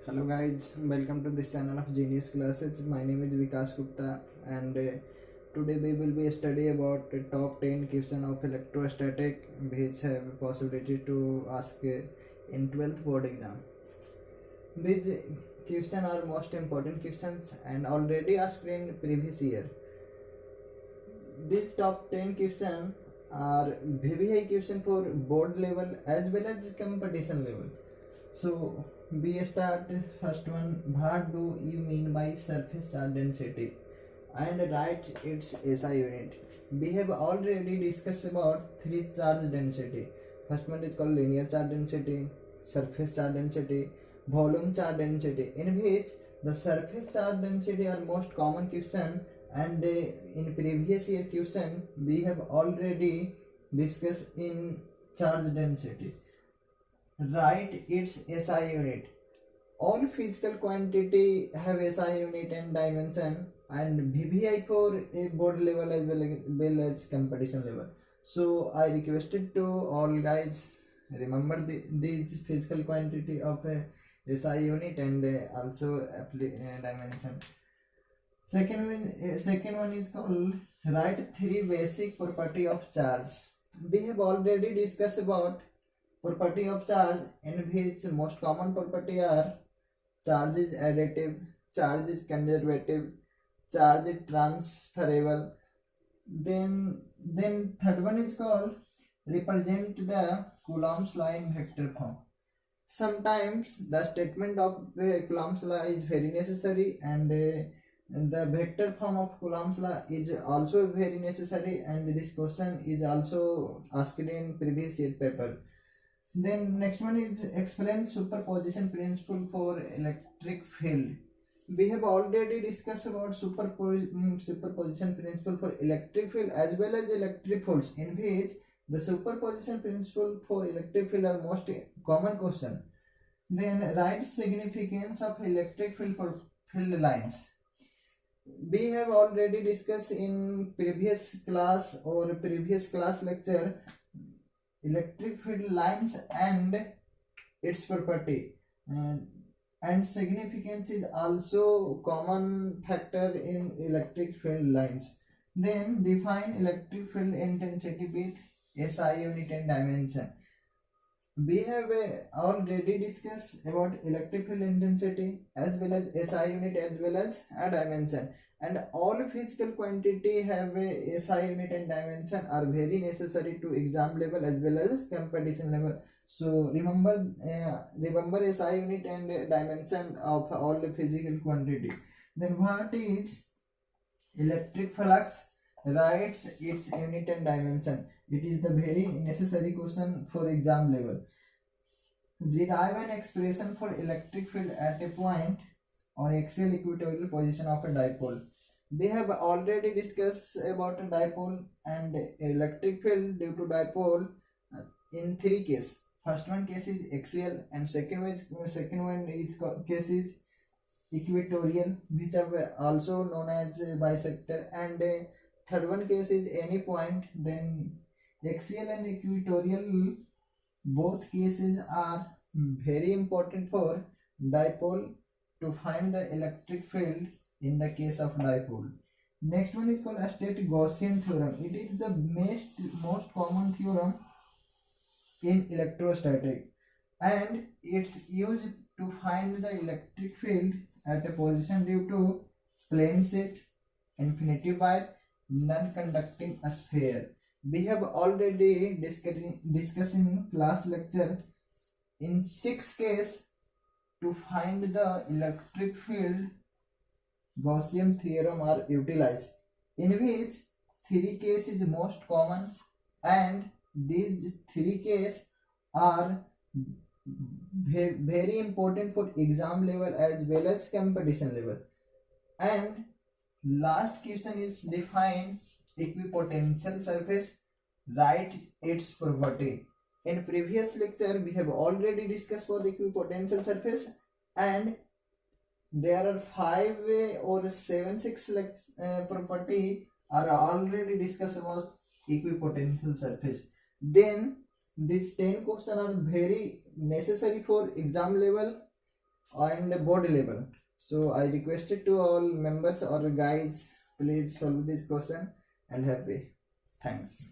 Hello guys, welcome to this channel of Genius Classes. My name is Vikas Gupta and today we will be study about the top 10 question of electrostatic which have possibility to ask in 12th board exam. These questions are most important questions and already asked in previous year. These top 10 questions are very high question for board level as well as competition level. So we start first one. What do you mean by surface charge density? And write its SI unit. We have already discussed about three charge density. First one is called linear charge density, surface charge density, volume charge density, in which the surface charge density are most common question, and in previous year question we have already discussed in charge density. Write its SI unit. All physical quantity have SI unit and dimension, and VBI for a board level as well as competition level. So I requested to all guys remember these physical quantity of a SI unit and also dimension. Second one is called write three basic property of charge. We have already discussed about property of charge, in which most common property are charge is additive, charge is conservative, charge is transferable. Then third one is called represent the Coulomb's law in vector form. Sometimes the statement of Coulomb's law is very necessary, and the vector form of Coulomb's law is also very necessary, and this question is also asked in previous year paper. Then next one is explain superposition principle for electric field. We have already discussed about superposition principle for electric field as well as electric fields, in which the superposition principle for electric field are most common question. Then write significance of electric field for field lines. We have already discussed in previous class or previous class lecture electric field lines and its property, and significance is also common factor in electric field lines. Then define electric field intensity with SI unit and dimension. We have already discussed about electric field intensity as well as SI unit as well as a dimension, and all physical quantity have a SI unit and dimension are very necessary to exam level as well as competition level. So remember SI unit and dimension of all the physical quantity. Then what is electric flux? Writes its unit and dimension. It is the very necessary question for exam level. Derive an expression for electric field at a point on axial equatorial position of a dipole. We have already discussed about a dipole and electric field due to dipole in three cases. First one case is axial, and second one is case is equatorial, which are also known as bisector, and third one case is any point. Then axial and equatorial, both cases are very important for dipole to find the electric field in the case of dipole. Next one is called State-Gaussian theorem. It is the most common theorem in electrostatic, and it's used to find the electric field at a position due to plane sheet, infinity wire, non-conducting sphere. We have already discussed in class lecture in 6 cases to find the electric field. Gaussian theorem are utilized, in which 3 cases is most common, and these 3 cases are very important for exam level as well as competition level. And last question is define equipotential surface. Write its property. In previous lecture we have already discussed for the equipotential surface, and there are 5 or 6 property are already discussed about equipotential surface. Then these 10 questions are very necessary for exam level and board level. So I requested to all members or guys, please solve this question and happy. Thanks.